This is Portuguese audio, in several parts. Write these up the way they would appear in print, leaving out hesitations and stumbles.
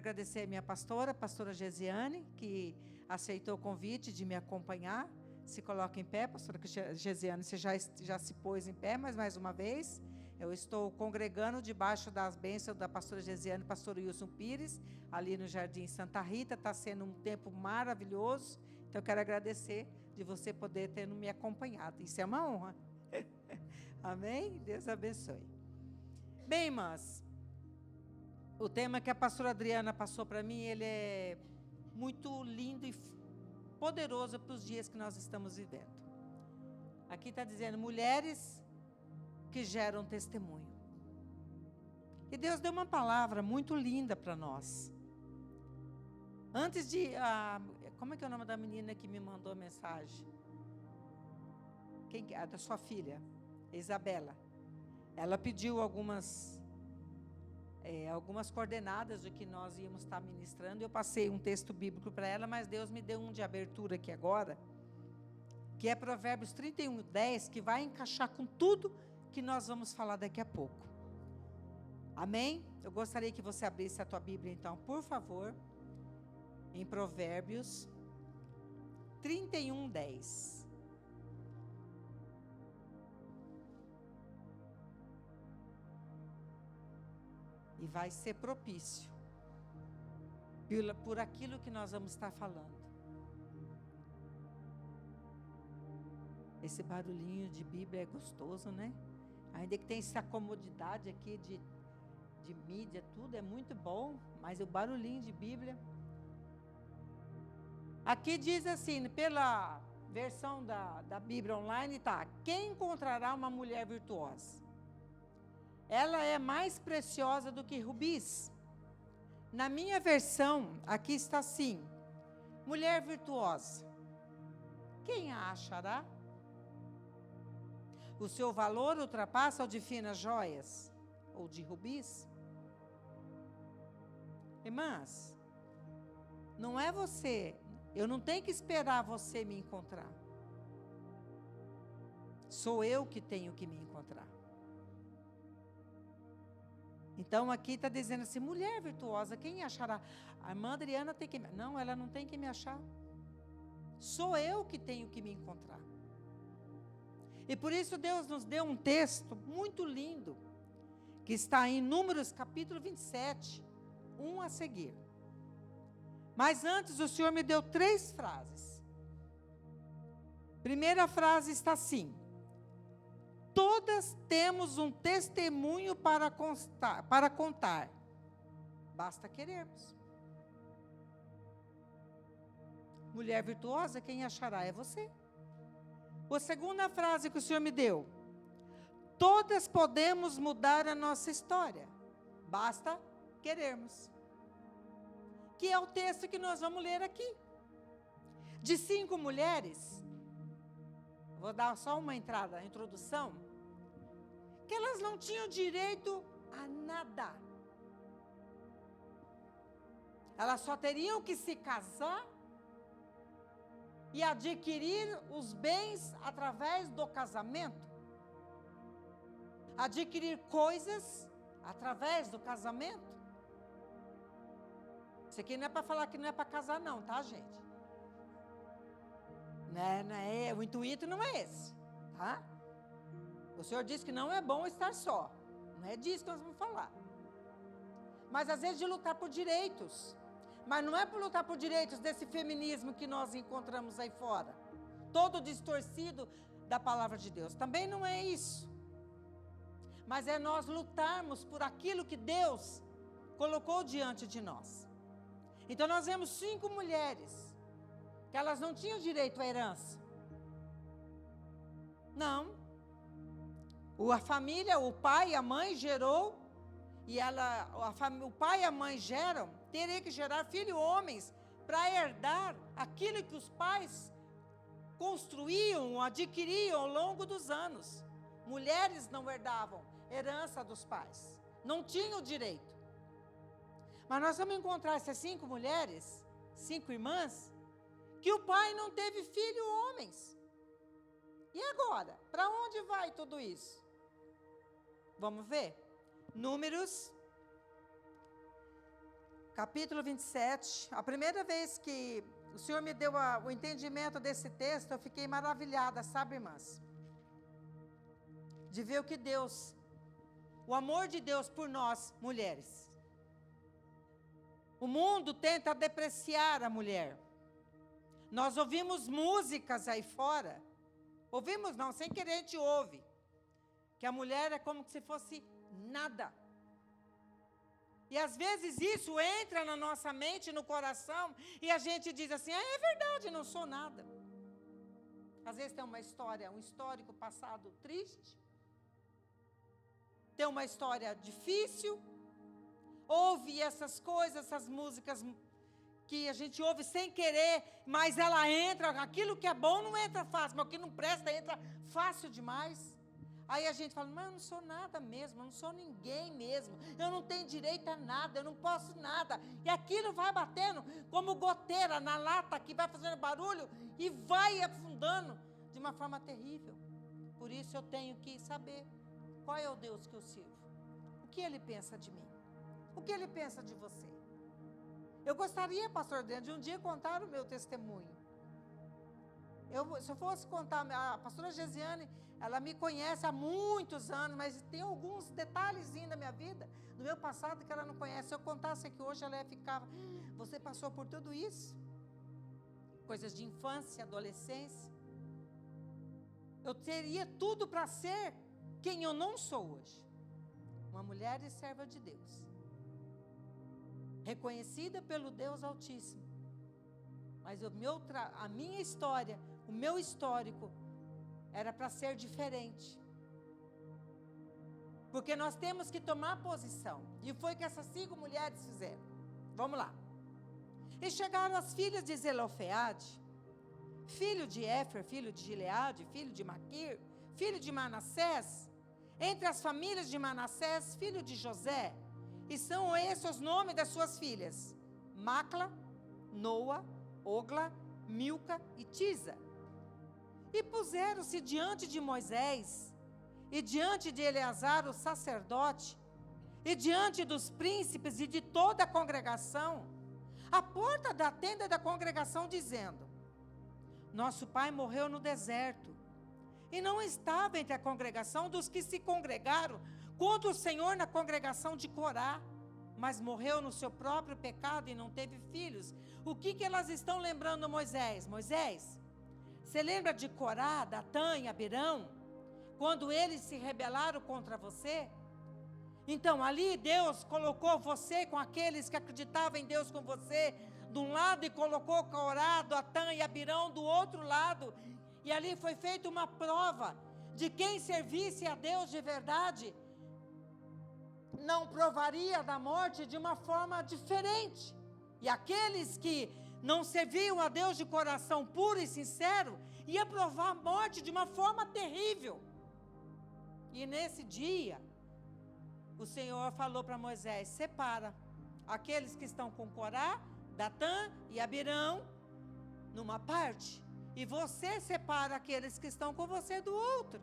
agradecer a minha pastora, a pastora Gesiane, que aceitou o convite de me acompanhar. Se coloca em pé, pastora Gesiane, você já se pôs em pé, mas mais uma vez, eu estou congregando debaixo das bênçãos da pastora Gesiane e pastor Wilson Pires, ali no Jardim Santa Rita. Está sendo um tempo maravilhoso, então eu quero agradecer de você poder ter me acompanhado. Isso é uma honra. Amém? Deus abençoe. Bem, irmãs, o tema que a pastora Adriana passou para mim, ele é muito lindo e poderoso para os dias que nós estamos vivendo. Aqui está dizendo, mulheres que geram testemunho. E Deus deu uma palavra muito linda para nós. Antes de... como é que é o nome da menina que me mandou a mensagem? Da sua filha, Isabela. Ela pediu algumas coordenadas do que nós íamos estar ministrando. Eu passei um texto bíblico para ela, mas Deus me deu um de abertura aqui agora, que é Provérbios 31:10, que vai encaixar com tudo que nós vamos falar daqui a pouco. Amém? Eu gostaria que você abrisse a tua Bíblia, então, por favor, em Provérbios 31:10. E vai ser propício por aquilo que nós vamos estar falando. Esse barulhinho de Bíblia é gostoso, né? Ainda que tem essa comodidade aqui de mídia, tudo é muito bom, mas o barulhinho de Bíblia. Aqui diz assim, pela versão da Bíblia online, tá? Quem encontrará uma mulher virtuosa? Ela é mais preciosa do que rubis. Na minha versão, aqui está assim: mulher virtuosa, quem a achará? O seu valor ultrapassa o de finas joias, ou de rubis? Irmãs, não é você, eu não tenho que esperar você me encontrar. Sou eu que tenho que me encontrar. Então aqui está dizendo assim, mulher virtuosa, quem achará? A irmã Adriana tem que... Não, ela não tem que me achar. Sou eu que tenho que me encontrar. E por isso Deus nos deu um texto muito lindo, que está em Números capítulo 27, 1 a seguir. Mas antes o Senhor me deu 3 frases. Primeira frase está assim: todas temos um testemunho para contar. Basta querermos. Mulher virtuosa, quem achará? É você. A segunda frase que o Senhor me deu: todas podemos mudar a nossa história. Basta querermos. Que é o texto que nós vamos ler aqui. De 5 mulheres, vou dar só uma entrada, introdução, que elas não tinham direito a nada. Elas só teriam que se casar e adquirir os bens através do casamento. Adquirir coisas através do casamento. Isso aqui não é para falar que não é para casar não, tá, gente? O intuito não é esse, tá? O Senhor disse que não é bom estar só. Não é disso que nós vamos falar. Mas às vezes de lutar por direitos. Mas não é por lutar por direitos desse feminismo que nós encontramos aí fora. Todo distorcido da palavra de Deus. Também não é isso. Mas é nós lutarmos por aquilo que Deus colocou diante de nós. Então nós vemos 5 mulheres que elas não tinham direito à herança. Não. A família, o pai e a mãe gerou, e o pai e a mãe geram, teria que gerar filhos homens para herdar aquilo que os pais construíam, adquiriam ao longo dos anos. Mulheres não herdavam herança dos pais, não tinham direito. Mas nós vamos encontrar essas 5 mulheres, 5 irmãs, que o pai não teve filhos homens. E agora? Para onde vai tudo isso? Vamos ver? Números, capítulo 27, a primeira vez que o Senhor me deu o entendimento desse texto, eu fiquei maravilhada, sabe, irmãs? De ver o que Deus, o amor de Deus por nós, mulheres. O mundo tenta depreciar a mulher. Nós ouvimos músicas aí fora. Ouvimos não, sem querer a gente ouve. Que a mulher é como se fosse nada. E às vezes isso entra na nossa mente, no coração, e a gente diz assim, é verdade, não sou nada. Às vezes tem uma história, um histórico passado triste. Tem uma história difícil. Ouve essas coisas, essas músicas que a gente ouve sem querer, mas ela entra, aquilo que é bom não entra fácil, mas o que não presta entra fácil demais. Aí a gente fala, mas eu não sou nada mesmo, eu não sou ninguém mesmo, eu não tenho direito a nada, eu não posso nada. E aquilo vai batendo como goteira na lata, que vai fazendo barulho e vai afundando de uma forma terrível. Por isso eu tenho que saber qual é o Deus que eu sirvo, o que Ele pensa de mim, o que Ele pensa de você. Eu gostaria, pastor Adriano, de um dia contar o meu testemunho. Se eu fosse contar, a pastora Gesiane, ela me conhece há muitos anos, mas tem alguns detalhezinhos da minha vida, do meu passado, que ela não conhece. Se eu contasse aqui hoje, ela ia ficar, você passou por tudo isso? Coisas de infância, adolescência. Eu teria tudo para ser quem eu não sou hoje. Uma mulher e serva de Deus. Reconhecida pelo Deus Altíssimo. Mas a minha história, o meu histórico, era para ser diferente. Porque nós temos que tomar posição. E foi o que essas 5 mulheres fizeram. Vamos lá. E chegaram as filhas de Zelofeade, filho de Éfer, filho de Gileade, filho de Maquir, filho de Manassés, entre as famílias de Manassés, filho de José. E são esses os nomes das suas filhas: Macla, Noa, Ogla, Milca e Tisa. E puseram-se diante de Moisés, e diante de Eleazar, o sacerdote, e diante dos príncipes e de toda a congregação, à porta da tenda da congregação, dizendo: Nosso pai morreu no deserto, e não estava entre a congregação dos que se congregaram contra o Senhor na congregação de Corá, mas morreu no seu próprio pecado e não teve filhos. O que elas estão lembrando Moisés? Moisés, você lembra de Corá, Datã e Abirão, quando eles se rebelaram contra você? Então ali Deus colocou você com aqueles que acreditavam em Deus com você de um lado, e colocou Corá, Datã e Abirão do outro lado, e ali foi feita uma prova de quem servisse a Deus de verdade não provaria da morte de uma forma diferente. E aqueles que não serviam a Deus de coração puro e sincero, ia provar a morte de uma forma terrível. E nesse dia, o Senhor falou para Moisés: separa aqueles que estão com Corá, Datã e Abirão numa parte, e você separa aqueles que estão com você do outro.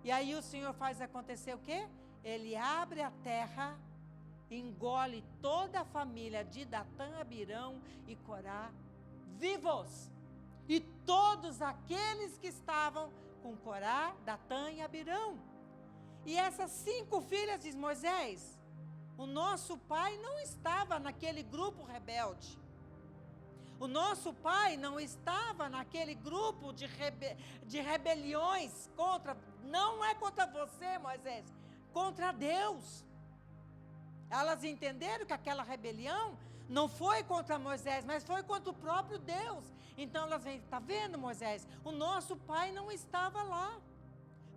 E aí o Senhor faz acontecer o quê? Ele abre a terra, engole toda a família de Datã, Abirão e Corá, vivos. E todos aqueles que estavam com Corá, Datã e Abirão. E essas 5 filhas de Moisés, o nosso pai não estava naquele grupo rebelde. O nosso pai não estava naquele grupo de rebeliões contra, não é contra você, Moisés, contra Deus. Elas entenderam que aquela rebelião não foi contra Moisés, mas foi contra o próprio Deus. Então elas vêm, está vendo, Moisés? O nosso pai não estava lá.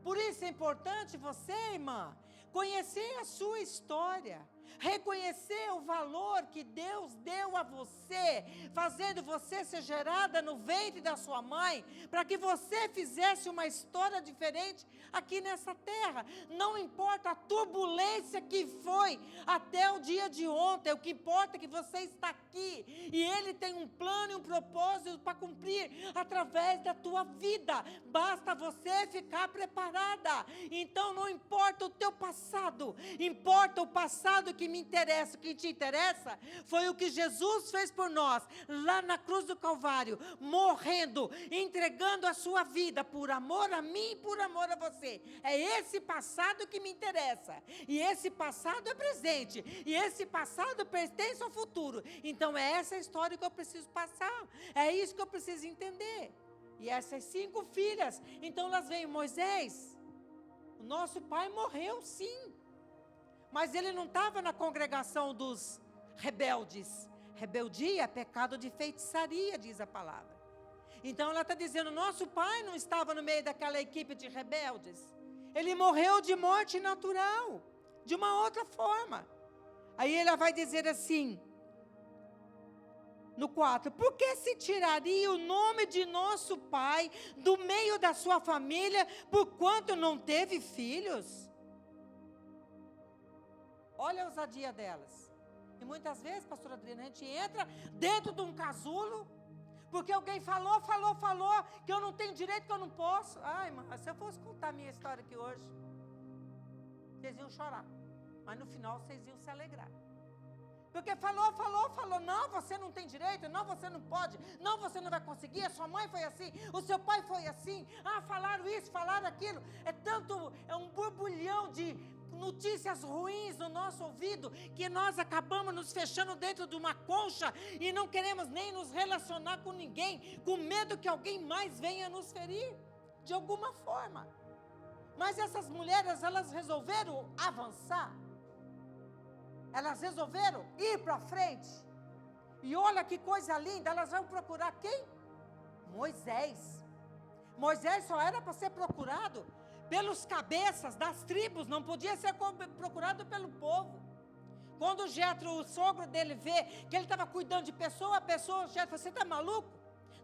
Por isso é importante você, irmã, conhecer a sua história, reconhecer o valor que Deus deu a você, fazendo você ser gerada no ventre da sua mãe, para que você fizesse uma história diferente aqui nessa terra. Não importa a turbulência que foi até o dia de ontem, o que importa é que você está aqui, e Ele tem um plano e um propósito para cumprir através da tua vida. Basta você ficar preparada. Então não importa o teu passado, importa o passado que que me interessa, o que te interessa, foi o que Jesus fez por nós, lá na cruz do Calvário, morrendo, entregando a sua vida, por amor a mim e por amor a você. É esse passado que me interessa, e esse passado é presente, e esse passado pertence ao futuro. Então é essa história que eu preciso passar, é isso que eu preciso entender. E essas 5 filhas, então elas veem: Moisés, o nosso pai morreu sim, mas ele não estava na congregação dos rebeldes. Rebeldia é pecado de feitiçaria, diz a palavra. Então ela está dizendo: nosso pai não estava no meio daquela equipe de rebeldes. Ele morreu de morte natural, de uma outra forma. Aí ela vai dizer assim, no 4, por que se tiraria o nome de nosso pai do meio da sua família, porquanto não teve filhos? Olha a ousadia delas. E muitas vezes, pastora Adriana, a gente entra dentro de um casulo, porque alguém falou, que eu não tenho direito, que eu não posso. Ai, irmã, se eu fosse contar a minha história aqui hoje, vocês iam chorar, mas no final vocês iam se alegrar. Porque falou, não, você não tem direito, não, você não pode, não, você não vai conseguir, a sua mãe foi assim, o seu pai foi assim, falaram isso, falaram aquilo, é um borbulhão de notícias ruins no nosso ouvido, que nós acabamos nos fechando dentro de uma concha, e não queremos nem nos relacionar com ninguém, com medo que alguém mais venha nos ferir, de alguma forma. Mas essas mulheres, elas resolveram avançar, elas resolveram ir para frente. E olha que coisa linda, elas vão procurar quem? Moisés. Moisés só era para ser procurado pelos cabeças das tribos, não podia ser procurado pelo povo. Quando o Jetro, o sogro dele, vê que ele estava cuidando de pessoa a pessoa, o Jetro falou: você está maluco?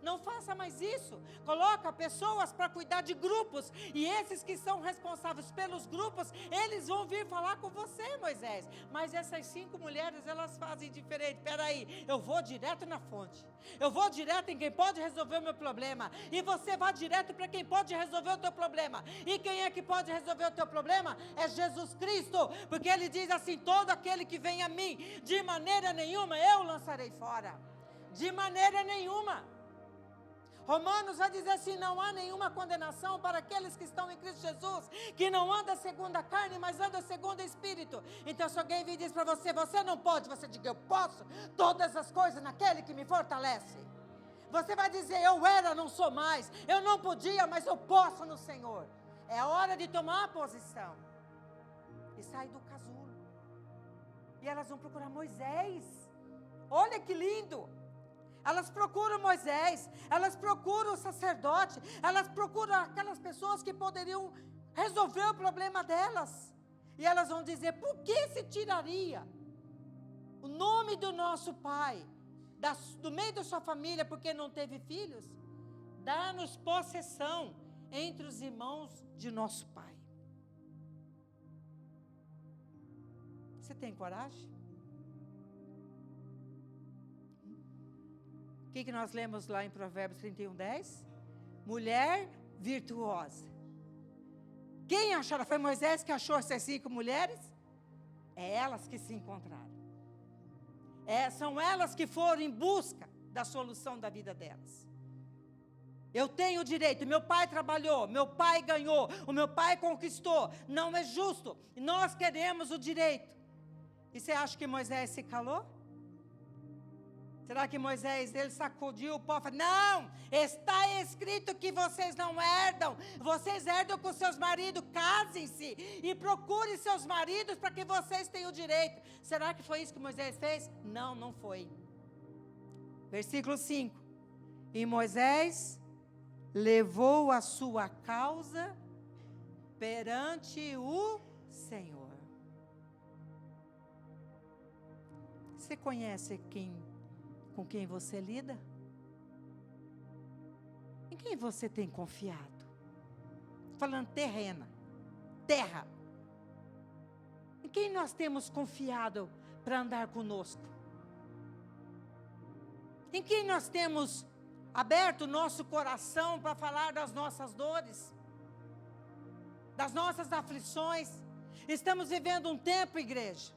Não faça mais isso. Coloca pessoas para cuidar de grupos, e esses que são responsáveis pelos grupos, eles vão vir falar com você, Moisés. Mas essas 5 mulheres, elas fazem diferente. Espera aí, eu vou direto na fonte, eu vou direto em quem pode resolver o meu problema, e você vai direto para quem pode resolver o teu problema. E quem é que pode resolver o teu problema? É Jesus Cristo, porque ele diz assim: todo aquele que vem a mim, de maneira nenhuma eu lançarei fora, de maneira nenhuma. Romanos vai dizer assim: não há nenhuma condenação para aqueles que estão em Cristo Jesus, que não anda segundo a carne, mas anda segundo o Espírito. Então se alguém vir e diz para você: você não pode, você diga: eu posso todas as coisas naquele que me fortalece. Você vai dizer: eu era, não sou mais, eu não podia, mas eu posso no Senhor. É hora de tomar a posição e sair do casulo. E elas vão procurar Moisés. Olha que lindo. Elas procuram Moisés, elas procuram o sacerdote, elas procuram aquelas pessoas que poderiam resolver o problema delas. E elas vão dizer: por que se tiraria o nome do nosso pai do meio da sua família, porque não teve filhos? Dá-nos possessão entre os irmãos de nosso pai. Você tem coragem? O que nós lemos lá em Provérbios 31:10? Mulher virtuosa. Quem achou? Foi Moisés que achou essas 5 mulheres? É elas que se encontraram. São elas que foram em busca da solução da vida delas. Eu tenho direito, meu pai trabalhou, meu pai ganhou, o meu pai conquistou. Não é justo. Nós queremos o direito. E você acha que Moisés se calou? Será que Moisés, ele sacudiu o pó e falou: não, está escrito que vocês não herdam, vocês herdam com seus maridos, casem-se e procurem seus maridos para que vocês tenham o direito. Será que foi isso que Moisés fez? Não, não foi. Versículo 5. E Moisés levou a sua causa perante o Senhor. Você conhece com quem você lida? Em quem você tem confiado? Falando terra. Em quem nós temos confiado para andar conosco? Em quem nós temos aberto o nosso coração para falar das nossas dores, das nossas aflições? Estamos vivendo um tempo, igreja,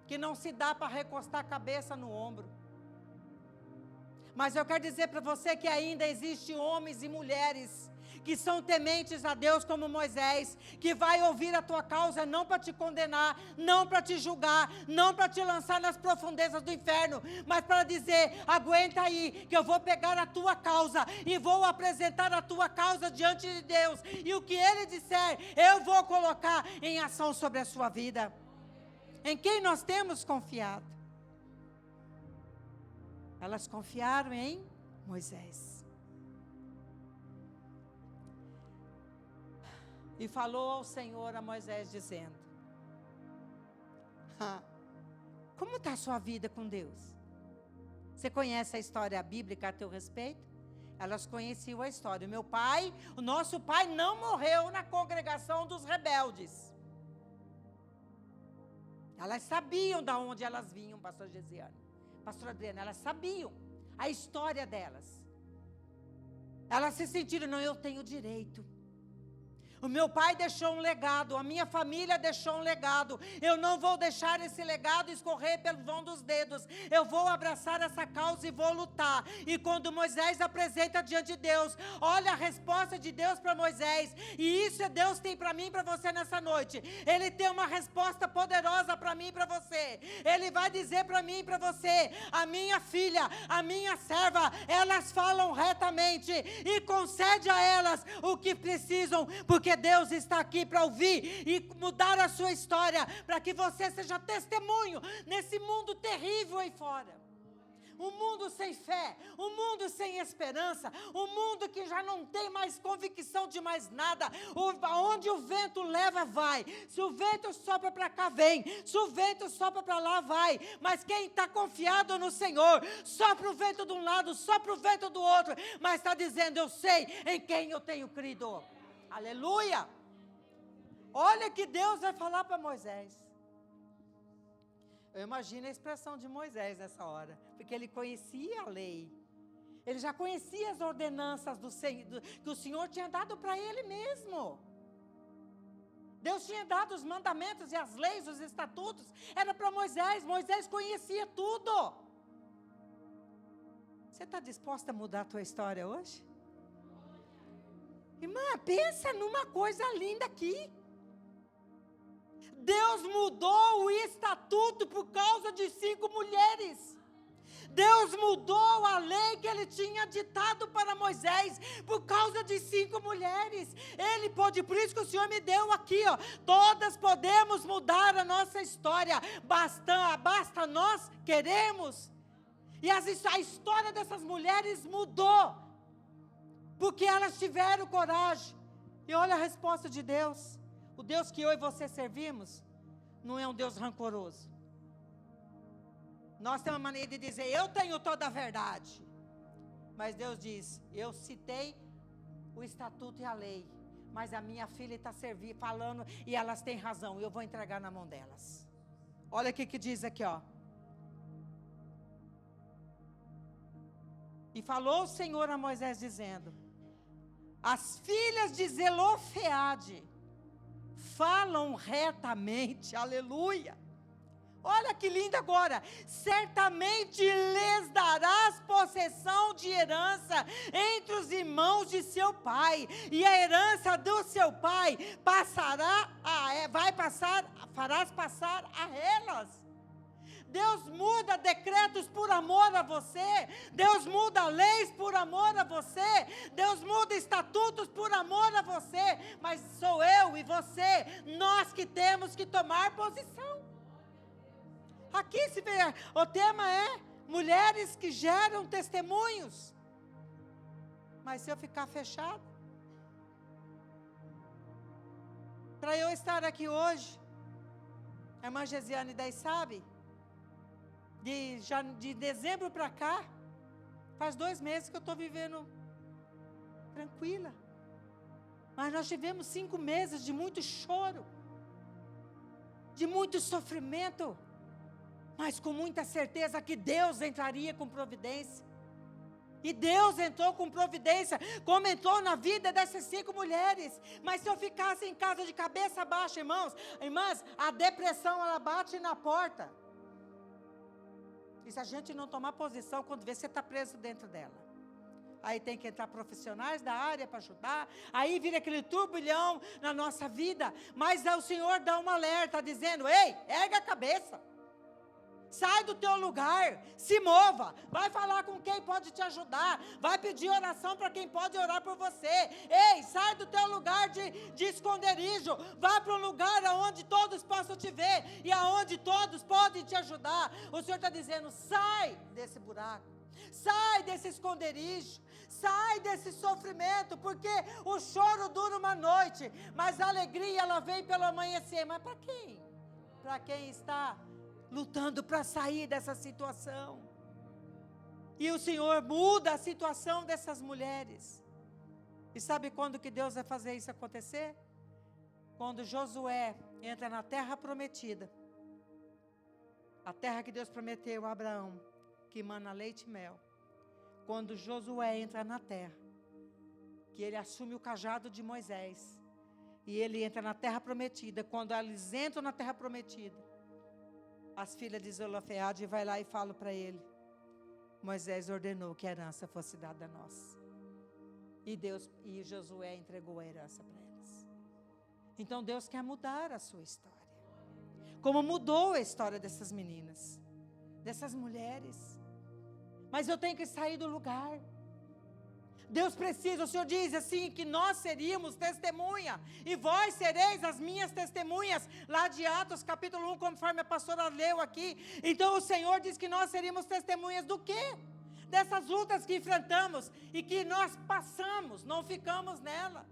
que não se dá para recostar a cabeça no ombro. Mas eu quero dizer para você que ainda existem homens e mulheres que são tementes a Deus como Moisés, que vai ouvir a tua causa não para te condenar, não para te julgar, não para te lançar nas profundezas do inferno, mas para dizer, aguenta aí, que eu vou pegar a tua causa, e vou apresentar a tua causa diante de Deus, e o que Ele disser, eu vou colocar em ação sobre a sua vida. Em quem nós temos confiado? Elas confiaram em Moisés. E falou ao Senhor a Moisés dizendo, como está a sua vida com Deus? Você conhece a história bíblica a teu respeito? Elas conheciam a história. O nosso pai não morreu na congregação dos rebeldes. Elas sabiam de onde elas vinham, pastor Gesiane, pastor Adriana, elas sabiam a história delas. Elas se sentiram, não, eu tenho direito. O meu pai deixou um legado, a minha família deixou um legado. Eu não vou deixar esse legado escorrer pelo vão dos dedos. Eu vou abraçar essa causa e vou lutar. E quando Moisés apresenta diante de Deus, olha a resposta de Deus para Moisés. E isso Deus tem para mim e para você nessa noite. Ele tem uma resposta poderosa para mim e para você. Ele vai dizer para mim e para você, a minha filha, a minha serva, elas falam retamente. E concede a elas o que precisam, porque Deus está aqui para ouvir e mudar a sua história, para que você seja testemunho nesse mundo terrível aí fora. Um mundo sem fé, um mundo sem esperança, um mundo que já não tem mais convicção de mais nada. Onde o vento leva, vai. Se o vento sopra para cá, vem. Se o vento sopra para lá, vai. Mas quem está confiado no Senhor, sopra o vento de um lado, sopra o vento do outro, mas está dizendo, eu sei em quem eu tenho crido. Aleluia! Olha que Deus vai falar para Moisés. Eu imagino a expressão de Moisés nessa hora, porque ele conhecia a lei. Ele já conhecia as ordenanças que o Senhor tinha dado para ele mesmo. Deus tinha dado os mandamentos e as leis, os estatutos, era para Moisés. Moisés conhecia tudo. Você está disposta a mudar a tua história hoje? Irmã, pensa numa coisa linda aqui. Deus mudou o estatuto por causa de 5 mulheres. Deus mudou a lei que Ele tinha ditado para Moisés por causa de 5 mulheres. Ele pôde, por isso que o Senhor me deu aqui, ó. Todas podemos mudar a nossa história. Basta nós queremos. E a história dessas mulheres mudou. Porque elas tiveram coragem. E olha a resposta de Deus. O Deus que eu e você servimos não é um Deus rancoroso. Nós temos uma maneira de dizer, eu tenho toda a verdade. Mas Deus diz, eu citei o estatuto e a lei, mas a minha filha está falando e elas têm razão, eu vou entregar na mão delas. Olha o que diz aqui, ó. E falou o Senhor a Moisés dizendo, as filhas de Zelofeade falam retamente, aleluia. Olha que lindo agora, certamente lhes darás possessão de herança entre os irmãos de seu pai, e a herança do seu pai farás passar a elas. Deus muda decretos por amor a você, Deus muda leis por amor a você, Deus muda estatutos por amor a você, mas sou eu e você, nós que temos que tomar posição. Aqui se vê, o tema é mulheres que geram testemunhos, mas se eu ficar fechado, para eu estar aqui hoje, a irmã Gesiane daí sabe, de dezembro para cá, faz 2 meses que eu estou vivendo tranquila. Mas nós tivemos 5 meses de muito choro, de muito sofrimento, mas com muita certeza que Deus entraria com providência. E Deus entrou com providência, como entrou na vida dessas 5 mulheres. Mas se eu ficasse em casa de cabeça baixa, irmãs, a depressão ela bate na porta. E se a gente não tomar posição, quando vê, você está preso dentro dela. Aí tem que entrar profissionais da área para ajudar. Aí vira aquele turbilhão na nossa vida. Mas o Senhor dá um alerta, dizendo: ei, erga a cabeça. Sai do teu lugar, se mova, vai falar com quem pode te ajudar, vai pedir oração para quem pode orar por você. Ei, sai do teu lugar de esconderijo, vá para um lugar onde todos possam te ver e aonde todos podem te ajudar. O Senhor está dizendo: sai desse buraco, sai desse esconderijo, sai desse sofrimento, porque o choro dura uma noite, mas a alegria ela vem pelo amanhecer. Mas para quem? Para quem está lutando para sair dessa situação. E o Senhor muda a situação dessas mulheres. E sabe quando que Deus vai fazer isso acontecer? Quando Josué entra na terra prometida. A terra que Deus prometeu a Abraão, que emana leite e mel. Quando Josué entra na terra, que ele assume o cajado de Moisés, e ele entra na terra prometida. Quando eles entram na terra prometida, as filhas de Zelofeade vai lá e falam para ele: Moisés ordenou que a herança fosse dada a nós. E Josué entregou a herança para elas. Então Deus quer mudar a sua história. Como mudou a história dessas meninas, dessas mulheres. Mas eu tenho que sair do lugar. Deus precisa, o Senhor diz assim, que nós seríamos testemunha, e vós sereis as minhas testemunhas, lá de Atos capítulo 1, conforme a pastora leu aqui. Então o Senhor diz que nós seríamos testemunhas do quê? Dessas lutas que enfrentamos, e que nós passamos, não ficamos nela.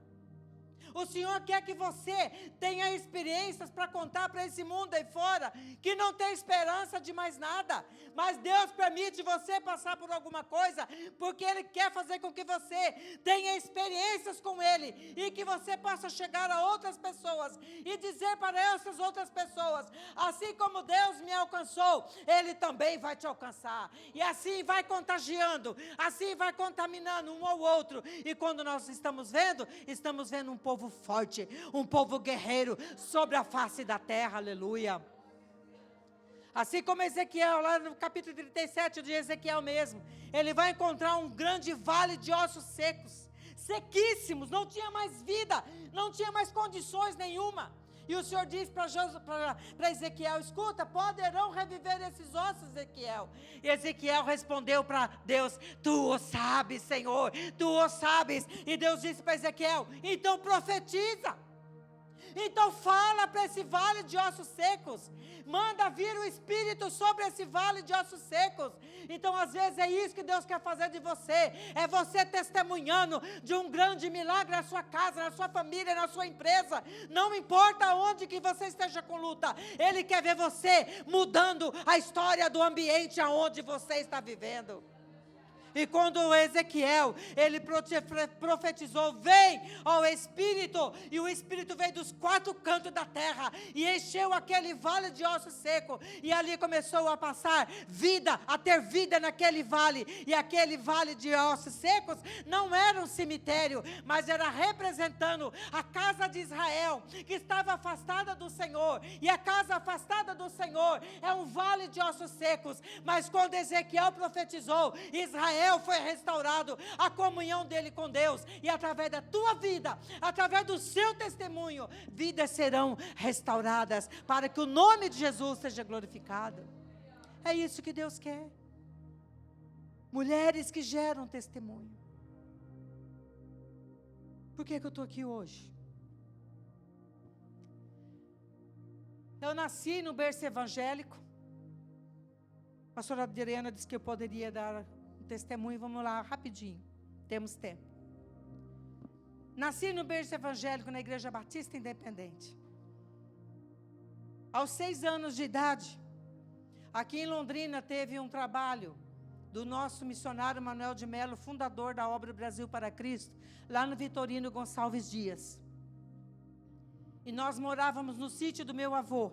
O Senhor quer que você tenha experiências para contar para esse mundo aí fora, que não tem esperança de mais nada. Mas Deus permite você passar por alguma coisa, porque Ele quer fazer com que você tenha experiências com Ele, e que você possa chegar a outras pessoas, e dizer para essas outras pessoas: assim como Deus me alcançou, Ele também vai te alcançar. E assim vai contagiando, assim vai contaminando um ao outro. E quando nós estamos vendo um povo forte, um povo guerreiro sobre a face da terra, aleluia. Assim como Ezequiel, lá no capítulo 37 de Ezequiel mesmo, ele vai encontrar um grande vale de ossos secos, sequíssimos, não tinha mais vida, não tinha mais condições nenhuma. E o Senhor diz para Ezequiel: escuta, poderão reviver esses ossos, Ezequiel? E Ezequiel respondeu para Deus: tu o sabes, Senhor, tu o sabes. E Deus disse para Ezequiel: então profetiza. Então fala para esse vale de ossos secos, manda vir o Espírito sobre esse vale de ossos secos. Então às vezes é isso que Deus quer fazer de você, é você testemunhando de um grande milagre na sua casa, na sua família, na sua empresa. Não importa onde que você esteja com luta, Ele quer ver você mudando a história do ambiente aonde você está vivendo. E quando Ezequiel, ele profetizou: vem ao Espírito, e o Espírito veio dos quatro cantos da terra, e encheu aquele vale de ossos secos, e ali começou a passar vida, a ter vida naquele vale. E aquele vale de ossos secos não era um cemitério, mas era representando a casa de Israel, que estava afastada do Senhor. E a casa afastada do Senhor é um vale de ossos secos. Mas quando Ezequiel profetizou, Israel foi restaurado, a comunhão dele com Deus, e através da tua vida, através do seu testemunho, vidas serão restauradas, para que o nome de Jesus seja glorificado. É isso que Deus quer. Mulheres que geram testemunho. Por que eu estou aqui hoje? Eu nasci no berço evangélico. A pastora Adriana disse que eu poderia dar testemunho. Vamos lá, rapidinho, temos tempo. Nasci no berço evangélico na Igreja Batista Independente. Aos 6 anos de idade, aqui em Londrina, teve um trabalho do nosso missionário Manuel de Melo, fundador da obra Brasil para Cristo, lá no Vitorino Gonçalves Dias. E nós morávamos no sítio do meu avô.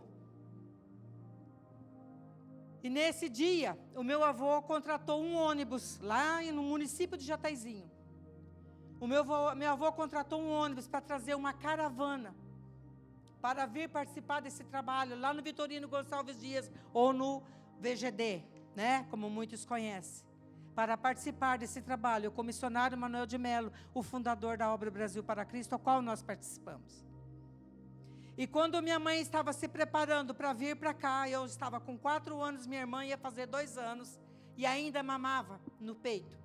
E nesse dia, o meu avô contratou um ônibus, lá no município de Jataizinho. O meu avô contratou um ônibus para trazer uma caravana, para vir participar desse trabalho, lá no Vitorino Gonçalves Dias, ou no VGD. né, como muitos conhecem, para participar desse trabalho, o comissionário Manuel de Melo, o fundador da Obra Brasil para Cristo, ao qual nós participamos. E quando minha mãe estava se preparando para vir para cá, eu estava com 4 anos, minha irmã ia fazer 2 anos, e ainda mamava no peito.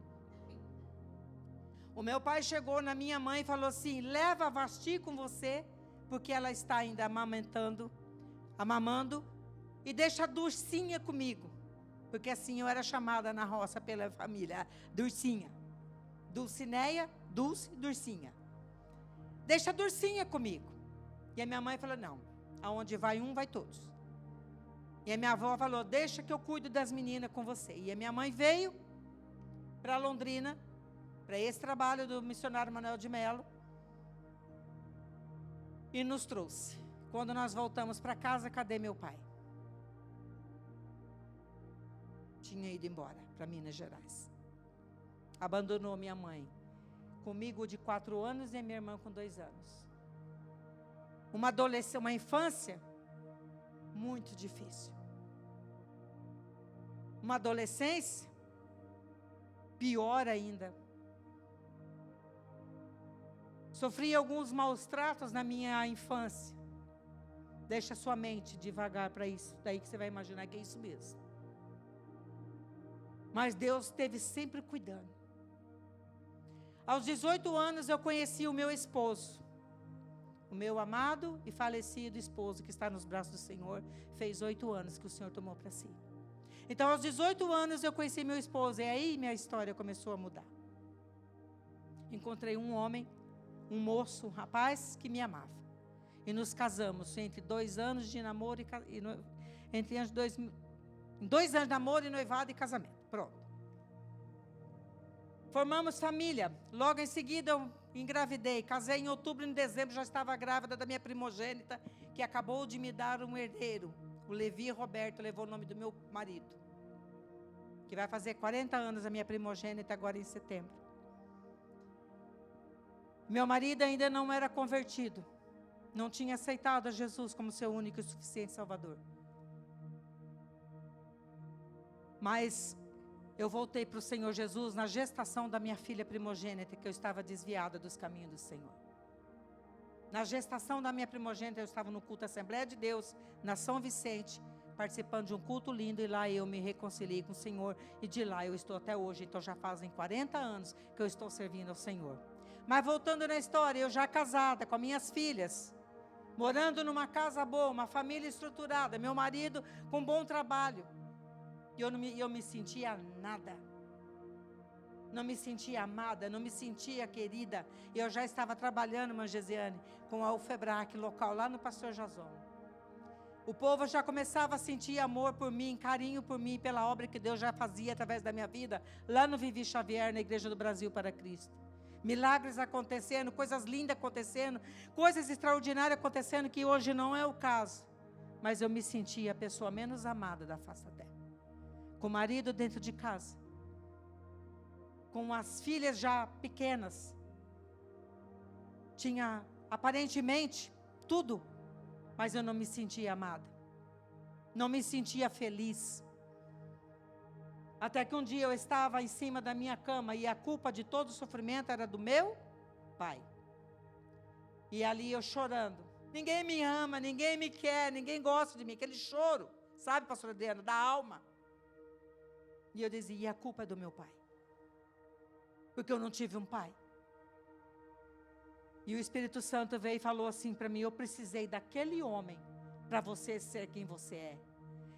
O meu pai chegou na minha mãe e falou assim: leva a Vasti com você, porque ela está ainda amamando, e deixa a Durcinha comigo. Porque assim eu era chamada na roça pela família, Durcinha. Dulcineia, Dulce, Durcinha. Deixa a Durcinha comigo. E a minha mãe falou: não, aonde vai um, vai todos. E a minha avó falou: deixa que eu cuido das meninas com você. E a minha mãe veio para Londrina, para esse trabalho do missionário Manuel de Melo, e nos trouxe. Quando nós voltamos para casa, cadê meu pai? Tinha ido embora para Minas Gerais. Abandonou minha mãe, comigo de 4 anos e minha irmã com 2 anos. Uma adolescência, uma infância muito difícil. Uma adolescência pior ainda. Sofri alguns maus tratos na minha infância. Deixa sua mente devagar para isso, daí que você vai imaginar que é isso mesmo. Mas Deus esteve sempre cuidando. Aos 18 anos eu conheci o meu esposo. O meu amado e falecido esposo, que está nos braços do Senhor, fez 8 anos que o Senhor tomou para si. Então, aos 18 anos eu conheci meu esposo, e aí minha história começou a mudar. Encontrei um homem, um moço, um rapaz que me amava. E nos casamos entre 2 anos de namoro entre 2 anos de namoro e noivado e casamento. Pronto. Formamos família. Logo em seguida eu engravidei. Casei em outubro e em dezembro já estava grávida da minha primogênita, que acabou de me dar um herdeiro. O Levi Roberto levou o nome do meu marido, que vai fazer 40 anos a minha primogênita agora em setembro. Meu marido ainda não era convertido. Não tinha aceitado a Jesus como seu único e suficiente Salvador. Mas eu voltei para o Senhor Jesus na gestação da minha filha primogênita, que eu estava desviada dos caminhos do Senhor. Na gestação da minha primogênita, eu estava no culto Assembleia de Deus, na São Vicente, participando de um culto lindo, e lá eu me reconciliei com o Senhor, e de lá eu estou até hoje. Então já fazem 40 anos que eu estou servindo ao Senhor. Mas voltando na história, eu já casada com minhas filhas, morando numa casa boa, uma família estruturada, meu marido com bom trabalho. E eu me sentia nada. Não me sentia amada, não me sentia querida. Eu já estava trabalhando, irmã Gesiane, com a UFEBRAC local, lá no Pastor Jason. O povo já começava a sentir amor por mim, carinho por mim, pela obra que Deus já fazia através da minha vida, lá no Vivi Xavier, na Igreja do Brasil para Cristo. Milagres acontecendo, coisas lindas acontecendo, coisas extraordinárias acontecendo, que hoje não é o caso. Mas eu me sentia a pessoa menos amada da face da terra. Com o marido dentro de casa, com as filhas já pequenas, tinha aparentemente tudo, mas eu não me sentia amada, não me sentia feliz. Até que um dia eu estava em cima da minha cama e a culpa de todo o sofrimento era do meu pai. E ali eu chorando, ninguém me ama, ninguém me quer, ninguém gosta de mim, aquele choro, sabe, pastora Adriana, da alma. E eu dizia: e a culpa é do meu pai, porque eu não tive um pai. E o Espírito Santo veio e falou assim para mim: eu precisei daquele homem para você ser quem você é.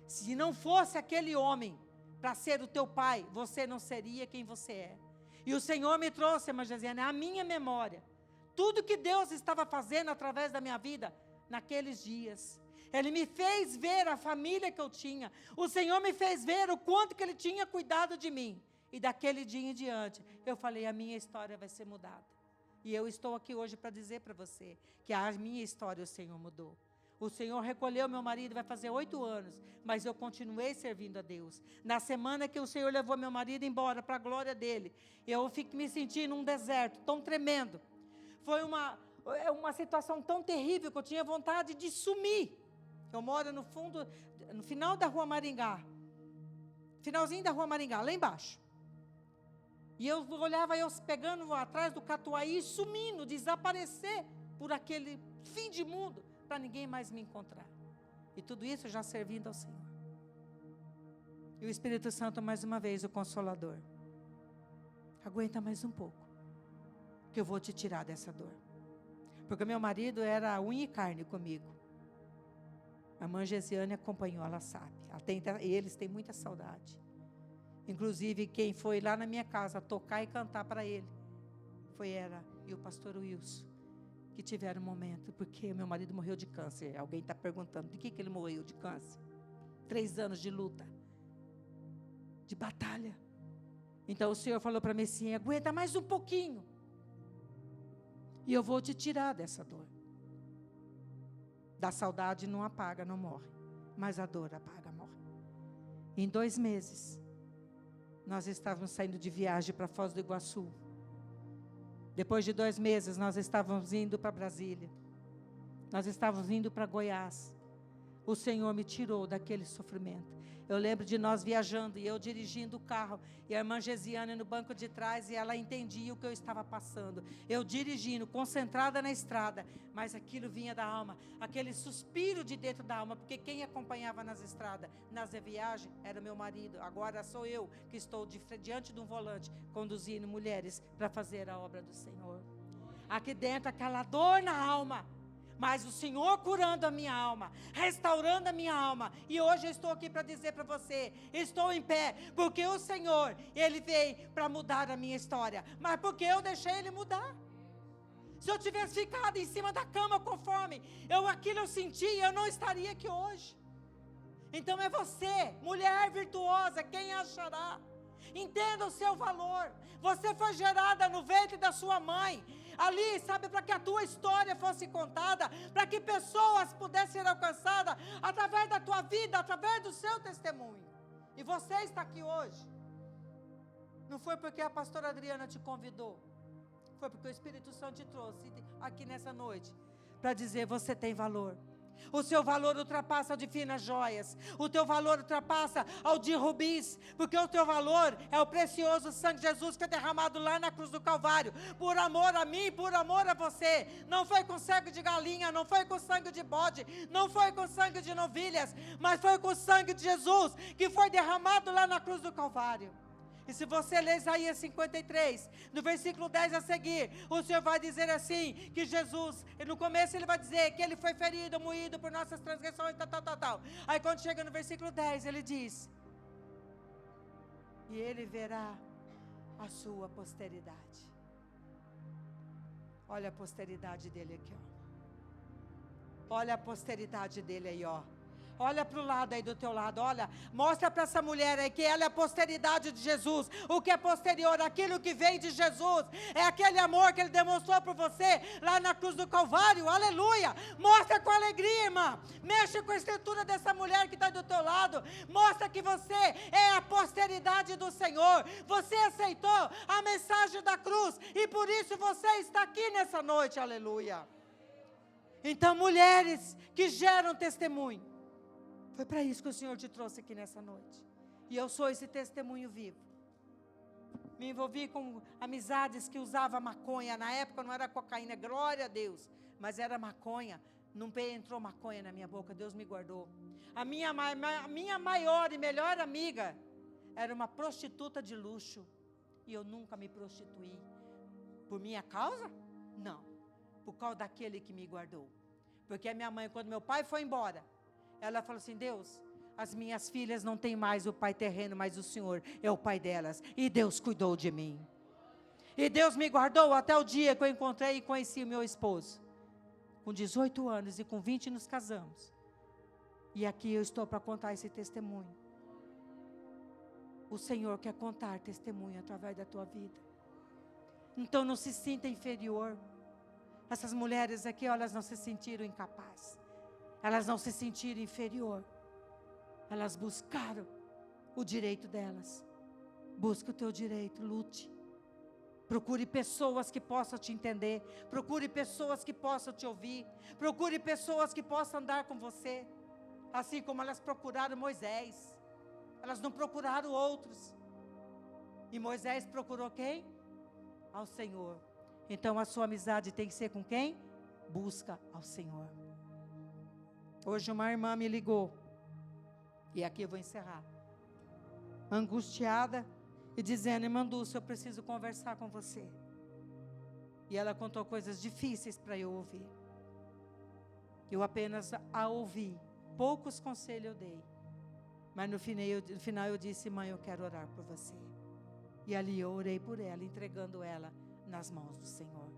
Se não fosse aquele homem para ser o teu pai, você não seria quem você é. E o Senhor me trouxe, irmã Gesiane, a minha memória, tudo que Deus estava fazendo através da minha vida naqueles dias. Ele me fez ver a família que eu tinha. O Senhor me fez ver o quanto que Ele tinha cuidado de mim. E daquele dia em diante, eu falei: a minha história vai ser mudada. E eu estou aqui hoje para dizer para você que a minha história o Senhor mudou. O Senhor recolheu meu marido, vai fazer 8 anos, mas eu continuei servindo a Deus. Na semana que o Senhor levou meu marido embora, para a glória dEle, eu me senti num deserto tão tremendo. Foi uma situação tão terrível que eu tinha vontade de sumir. Eu moro no final da rua Maringá, finalzinho da Rua Maringá, lá embaixo. E eu olhava, eu pegando atrás do Catuaí, sumindo, desaparecer por aquele fim de mundo, para ninguém mais me encontrar. E tudo isso já servindo ao Senhor. E o Espírito Santo, mais uma vez, o Consolador. Aguenta mais um pouco, que eu vou te tirar dessa dor. Porque meu marido era unha e carne comigo. A irmã Gesiane acompanhou, ela sabe. Eles têm muita saudade. Inclusive, quem foi lá na minha casa tocar e cantar para ele, foi ela e o pastor Wilson, que tiveram um momento, porque meu marido morreu de câncer. Alguém está perguntando, de que ele morreu de câncer? 3 anos de luta, de batalha. Então o Senhor falou para mim assim, aguenta mais um pouquinho, e eu vou te tirar dessa dor. Da saudade não apaga, não morre, mas a dor apaga, morre. Em 2 meses, nós estávamos saindo de viagem para Foz do Iguaçu. Depois de 2 meses, nós estávamos indo para Brasília. Nós estávamos indo para Goiás. O Senhor me tirou daquele sofrimento. Eu lembro de nós viajando e eu dirigindo o carro. E a irmã Gesiane no banco de trás e ela entendia o que eu estava passando. Eu dirigindo, concentrada na estrada. Mas aquilo vinha da alma. Aquele suspiro de dentro da alma. Porque quem acompanhava nas estradas, nas viagens, era meu marido. Agora sou eu que estou diante de um volante, conduzindo mulheres para fazer a obra do Senhor. Aqui dentro, aquela dor na alma. Mas o Senhor curando a minha alma, restaurando a minha alma. E hoje eu estou aqui para dizer para você, estou em pé, porque o Senhor, Ele veio para mudar a minha história. Mas porque eu deixei Ele mudar. Se eu tivesse ficado em cima da cama com fome, aquilo eu senti, eu não estaria aqui hoje. Então é você, mulher virtuosa, quem achará? Entenda o seu valor. Você foi gerada no ventre da sua mãe. Ali, sabe, para que a tua história fosse contada, para que pessoas pudessem ser alcançadas através da tua vida, através do seu testemunho. E você está aqui hoje. Não foi porque a pastora Adriana te convidou, foi porque o Espírito Santo te trouxe aqui nessa noite, para dizer, você tem valor. O seu valor ultrapassa o de finas joias. O teu valor ultrapassa ao de rubis. Porque o teu valor é o precioso sangue de Jesus que é derramado lá na cruz do Calvário. Por amor a mim, por amor a você. Não foi com sangue de galinha, não foi com sangue de bode, não foi com sangue de novilhas, mas foi com o sangue de Jesus que foi derramado lá na cruz do Calvário. E se você ler Isaías 53, no versículo 10 a seguir, o Senhor vai dizer assim, que Jesus, no começo ele vai dizer que ele foi ferido, moído por nossas transgressões, tal. Aí quando chega no versículo 10, ele diz, e ele verá a sua posteridade. Olha a posteridade dele aqui, ó. Olha a posteridade dele aí, ó. Olha para o lado aí do teu lado, olha, mostra para essa mulher aí que ela é a posteridade de Jesus. O que é posterior, aquilo que vem de Jesus, é aquele amor que Ele demonstrou por você lá na cruz do Calvário, aleluia. Mostra com alegria, irmã, mexe com a estrutura dessa mulher que está do teu lado, mostra que você é a posteridade do Senhor. Você aceitou a mensagem da cruz e por isso você está aqui nessa noite, aleluia. Então, mulheres que geram testemunho, foi para isso que o Senhor te trouxe aqui nessa noite. E eu sou esse testemunho vivo. Me envolvi com amizades que usavam maconha. Na época não era cocaína, glória a Deus. Mas era maconha. Não entrou maconha na minha boca, Deus me guardou. A minha maior e melhor amiga era uma prostituta de luxo. E eu nunca me prostituí. Por minha causa? Não. Por causa daquele que me guardou. Porque a minha mãe, quando meu pai foi embora, ela falou assim, Deus, as minhas filhas não têm mais o pai terreno, mas o Senhor é o pai delas. E Deus cuidou de mim. E Deus me guardou até o dia que eu encontrei e conheci o meu esposo. Com 18 anos e com 20 nos casamos. E aqui eu estou para contar esse testemunho. O Senhor quer contar testemunho através da tua vida. Então não se sinta inferior. Essas mulheres aqui, elas não se sentiram incapazes. Elas não se sentiram inferior. Elas buscaram o direito delas. Busque o teu direito, lute. Procure pessoas que possam te entender. Procure pessoas que possam te ouvir. Procure pessoas que possam andar com você. Assim como elas procuraram Moisés. Elas não procuraram outros. E Moisés procurou quem? Ao Senhor. Então a sua amizade tem que ser com quem? Busca ao Senhor. Hoje uma irmã me ligou. E aqui eu vou encerrar. Angustiada e dizendo: irmã Dulce, eu preciso conversar com você. E ela contou coisas difíceis para eu ouvir. Eu apenas a ouvi. Poucos conselhos eu dei. Mas no final eu disse: mãe, eu quero orar por você. E ali eu orei por ela, entregando ela nas mãos do Senhor.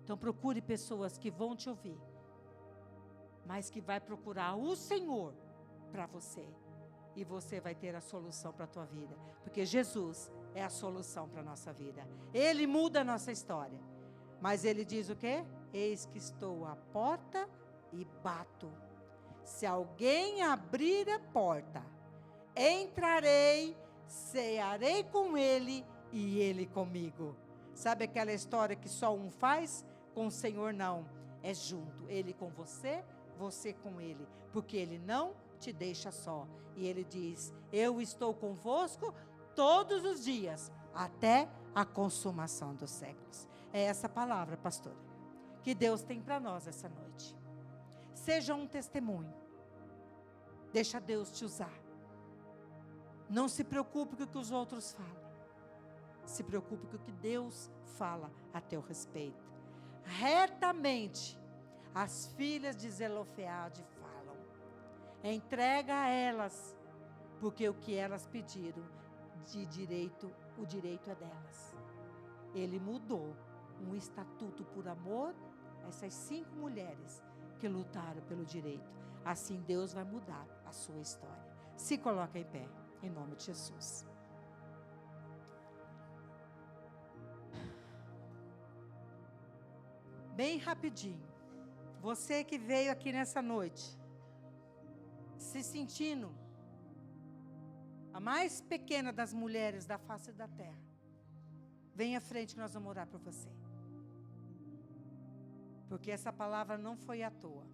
Então procure pessoas que vão te ouvir, mas que vai procurar o Senhor para você. E você vai ter a solução para a tua vida. Porque Jesus é a solução para a nossa vida. Ele muda a nossa história. Mas ele diz o quê? Eis que estou à porta e bato. Se alguém abrir a porta, entrarei, cearei com ele e ele comigo. Sabe aquela história que só um faz? Com o Senhor não. É junto. Ele com você, você com ele. Porque ele não te deixa só. E ele diz: eu estou convosco todos os dias, até a consumação dos séculos. É essa palavra, pastora, que Deus tem para nós essa noite. Seja um testemunho. Deixa Deus te usar. Não se preocupe com o que os outros falam. Se preocupe com o que Deus fala a teu respeito. Retamente, as filhas de Zelofeade falam. Entrega a elas, porque o que elas pediram de direito, o direito é delas. Ele mudou um estatuto por amor a essas 5 mulheres que lutaram pelo direito. Assim Deus vai mudar a sua história. Se coloca em pé, em nome de Jesus. Bem rapidinho, você que veio aqui nessa noite, se sentindo a mais pequena das mulheres da face da terra, vem à frente que nós vamos orar por você. Porque essa palavra não foi à toa.